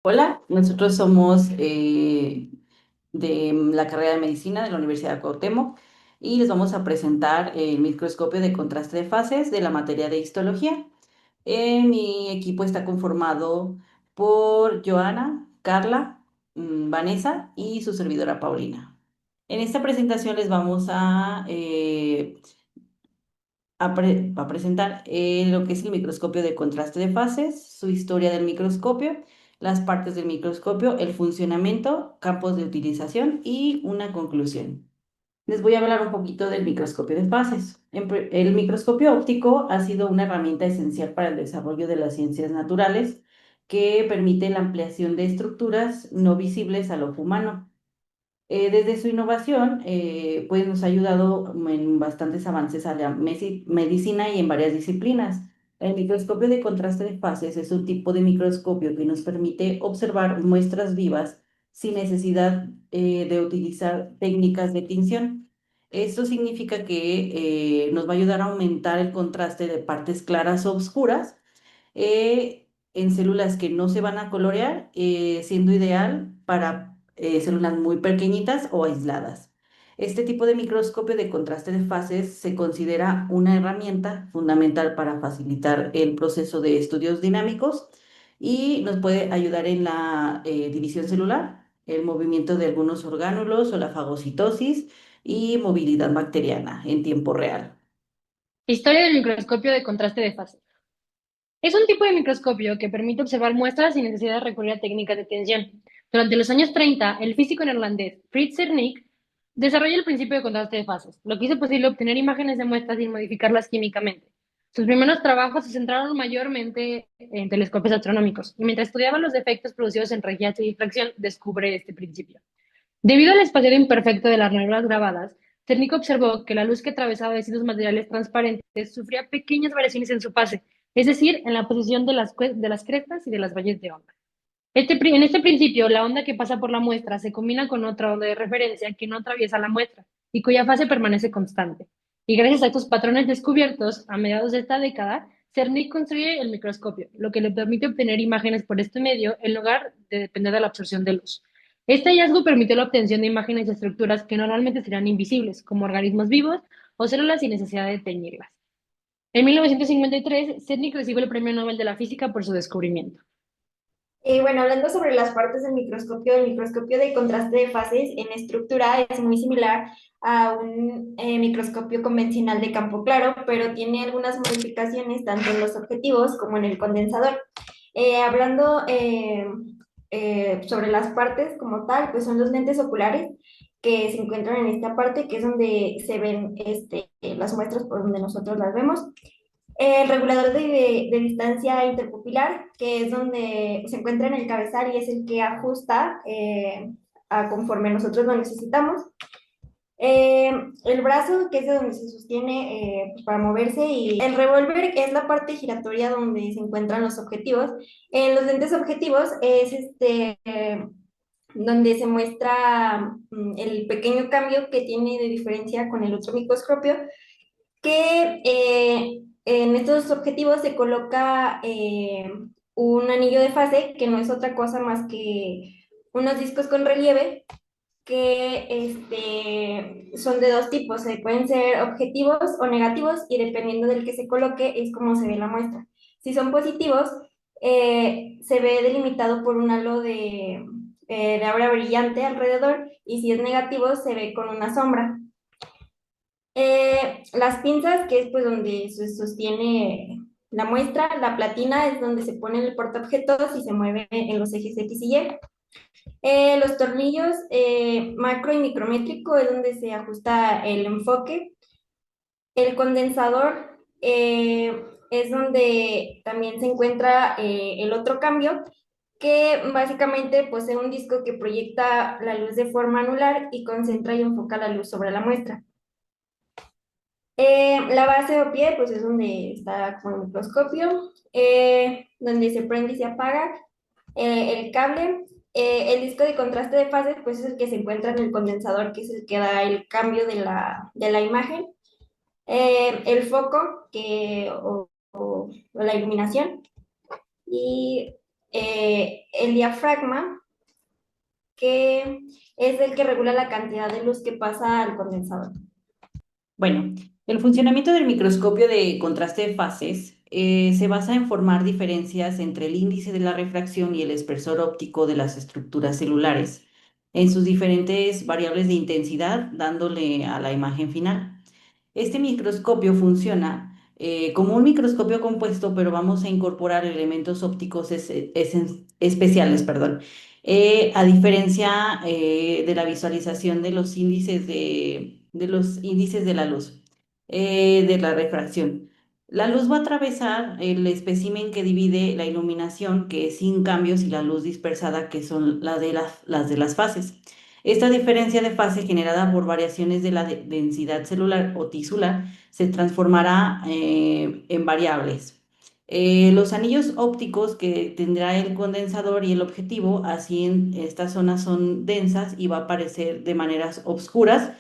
Hola, nosotros somos de la carrera de medicina de la Universidad de Cuauhtémoc y les vamos a presentar el microscopio de contraste de fases de la materia de histología. Mi equipo está conformado por Joana, Carla, Vanessa y su servidora Paulina. En esta presentación les vamos a presentar lo que es el microscopio de contraste de fases, su historia del microscopio, las partes del microscopio, el funcionamiento, campos de utilización y una conclusión. Les voy a hablar un poquito del microscopio de fases. El microscopio óptico ha sido una herramienta esencial para el desarrollo de las ciencias naturales que permite la ampliación de estructuras no visibles al ojo humano. Desde su innovación, pues nos ha ayudado en bastantes avances a la medicina y en varias disciplinas. El microscopio de contraste de fases es un tipo de microscopio que nos permite observar muestras vivas sin necesidad de utilizar técnicas de tinción. Esto significa que nos va a ayudar a aumentar el contraste de partes claras o oscuras en células que no se van a colorear, siendo ideal para células muy pequeñitas o aisladas. Este tipo de microscopio de contraste de fases se considera una herramienta fundamental para facilitar el proceso de estudios dinámicos y nos puede ayudar en la división celular, el movimiento de algunos orgánulos o la fagocitosis y movilidad bacteriana en tiempo real. Historia del microscopio de contraste de fase. Es un tipo de microscopio que permite observar muestras sin necesidad de recurrir a técnicas de tinción. Durante los años 30, el físico neerlandés Fritz Zernike desarrolló el principio de contraste de fases, lo que hizo posible obtener imágenes de muestras sin modificarlas químicamente. Sus primeros trabajos se centraron mayormente en telescopios astronómicos, y mientras estudiaba los defectos producidos en rayas y difracción, descubre este principio. Debido al espaciado imperfecto de las nebulas grabadas, Cernico observó que la luz que atravesaba distintos materiales transparentes sufría pequeñas variaciones en su fase, es decir, en la posición de las crestas y de las valles de onda. En este principio, la onda que pasa por la muestra se combina con otra onda de referencia que no atraviesa la muestra y cuya fase permanece constante. Y gracias a estos patrones descubiertos a mediados de esta década, Cernic construye el microscopio, lo que le permite obtener imágenes por este medio en lugar de depender de la absorción de luz. Este hallazgo permitió la obtención de imágenes de estructuras que normalmente serían invisibles, como organismos vivos o células sin necesidad de teñirlas. En 1953, Cernic recibe el Premio Nobel de la Física por su descubrimiento. Bueno, hablando sobre las partes del microscopio, el microscopio de contraste de fases en estructura es muy similar a un microscopio convencional de campo claro, pero tiene algunas modificaciones tanto en los objetivos como en el condensador. Hablando sobre las partes como tal, pues son los lentes oculares que se encuentran en esta parte, que es donde se ven las muestras por donde nosotros las vemos. El regulador de distancia interpupilar, que es donde se encuentra en el cabezal y es el que ajusta a conforme nosotros lo necesitamos. El brazo, que es de donde se sostiene pues, para moverse, y el revólver, que es la parte giratoria donde se encuentran los objetivos. En los lentes objetivos es donde se muestra el pequeño cambio que tiene de diferencia con el otro microscopio, que en estos objetivos se coloca un anillo de fase, que no es otra cosa más que unos discos con relieve que son de dos tipos, pueden ser objetivos o negativos y dependiendo del que se coloque es como se ve la muestra. Si son positivos, se ve delimitado por un halo de aura brillante alrededor y si es negativo se ve con una sombra. Las pinzas, que es pues donde se sostiene la muestra, la platina es donde se pone el portaobjetos y se mueve en los ejes X y Y. Los tornillos macro y micrométrico es donde se ajusta el enfoque. El condensador es donde también se encuentra el otro cambio, que básicamente posee un disco que proyecta la luz de forma anular y concentra y enfoca la luz sobre la muestra. La base o pie, pues es donde está como el microscopio, donde se prende y se apaga el cable. El disco de contraste de fases, pues es el que se encuentra en el condensador, que es el que da el cambio de la imagen. El foco, o la iluminación. Y el diafragma, que es el que regula la cantidad de luz que pasa al condensador. Bueno, el funcionamiento del microscopio de contraste de fases se basa en formar diferencias entre el índice de la refracción y el espesor óptico de las estructuras celulares en sus diferentes variables de intensidad, dándole a la imagen final. Este microscopio funciona como un microscopio compuesto, pero vamos a incorporar elementos ópticos especiales, perdón, a diferencia de la visualización de los índices de la luz, de la refracción. La luz va a atravesar el espécimen que divide la iluminación, que es sin cambios, y la luz dispersada, que son las de las fases. Esta diferencia de fase generada por variaciones de la densidad celular o tisular se transformará en variables. Los anillos ópticos que tendrá el condensador y el objetivo, así en estas zonas son densas y va a aparecer de maneras oscuras,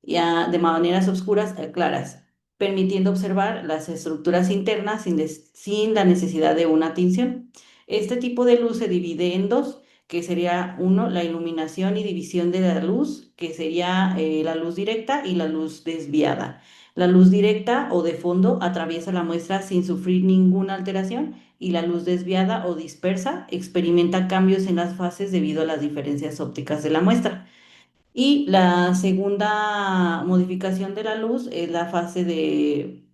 de maneras oscuras a claras, permitiendo observar las estructuras internas sin la necesidad de una tinción. Este tipo de luz se divide en dos, que sería uno, la iluminación y división de la luz, que sería la luz directa y la luz desviada. La luz directa o de fondo atraviesa la muestra sin sufrir ninguna alteración, y la luz desviada o dispersa experimenta cambios en las fases debido a las diferencias ópticas de la muestra. Y la segunda modificación de la luz es la fase de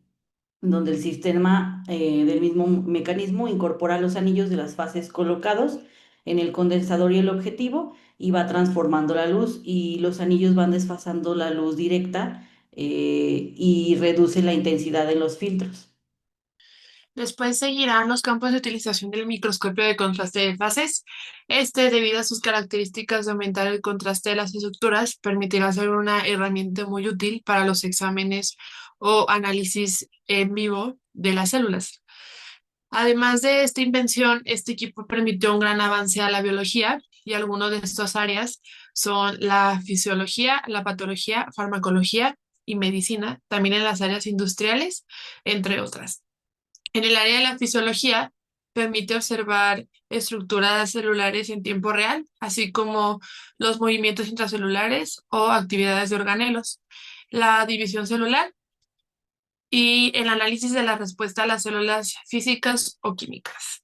donde el sistema del mismo mecanismo incorpora los anillos de las fases colocados en el condensador y el objetivo, y va transformando la luz, y los anillos van desfasando la luz directa y reduce la intensidad de los filtros. Después seguirán los campos de utilización del microscopio de contraste de fases. Debido a sus características de aumentar el contraste de las estructuras, permitirá ser una herramienta muy útil para los exámenes o análisis en vivo de las células. Además de esta invención, este equipo permitió un gran avance a la biología, y algunas de estas áreas son la fisiología, la patología, farmacología y medicina, también en las áreas industriales, entre otras. En el área de la fisiología, permite observar estructuras celulares en tiempo real, así como los movimientos intracelulares o actividades de organelos, la división celular y el análisis de la respuesta a las células físicas o químicas.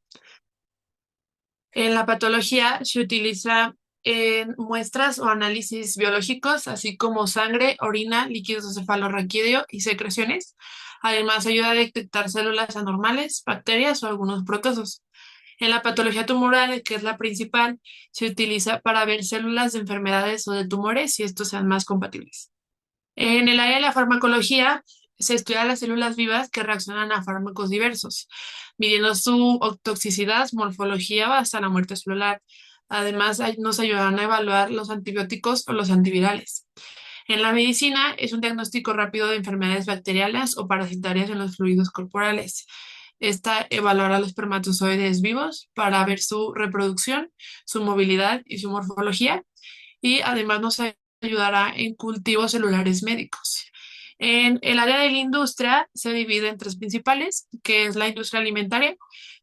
En la patología se utiliza en muestras o análisis biológicos, así como sangre, orina, líquidos cefalorraquídeo y secreciones. Además, ayuda a detectar células anormales, bacterias o algunos protozoos. En la patología tumoral, que es la principal, se utiliza para ver células de enfermedades o de tumores si estos sean más compatibles. En el área de la farmacología, se estudian las células vivas que reaccionan a fármacos diversos, midiendo su toxicidad, morfología hasta la muerte celular. Además, nos ayudan a evaluar los antibióticos o los antivirales. En la medicina, es un diagnóstico rápido de enfermedades bacterianas o parasitarias en los fluidos corporales. Esta evaluará los espermatozoides vivos para ver su reproducción, su movilidad y su morfología, y además nos ayudará en cultivos celulares médicos. En el área de la industria se divide en tres principales, que es la industria alimentaria,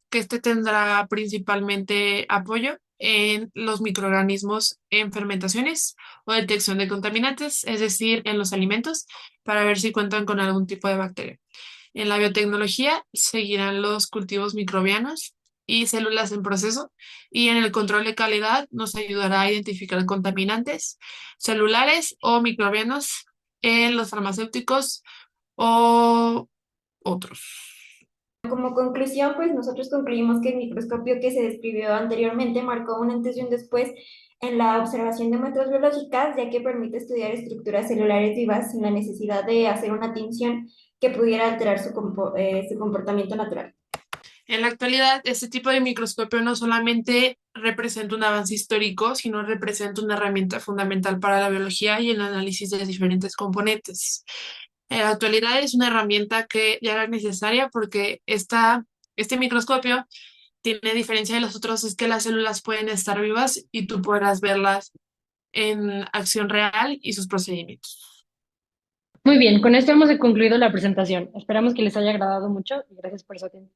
que tendrá principalmente apoyo en los microorganismos en fermentaciones o detección de contaminantes, es decir, en los alimentos, para ver si cuentan con algún tipo de bacteria. En la biotecnología seguirán los cultivos microbianos y células en proceso, y en el control de calidad nos ayudará a identificar contaminantes celulares o microbianos en los farmacéuticos o otros. Como conclusión, pues nosotros concluimos que el microscopio que se describió anteriormente marcó un antes y un después en la observación de muestras biológicas, ya que permite estudiar estructuras celulares vivas sin la necesidad de hacer una tinción que pudiera alterar su comportamiento natural. En la actualidad, este tipo de microscopio no solamente representa un avance histórico, sino representa una herramienta fundamental para la biología y el análisis de diferentes componentes. En la actualidad es una herramienta que ya era necesaria porque este microscopio tiene diferencia de los otros, es que las células pueden estar vivas y tú podrás verlas en acción real y sus procedimientos. Muy bien, con esto hemos concluido la presentación. Esperamos que les haya agradado mucho y gracias por su atención.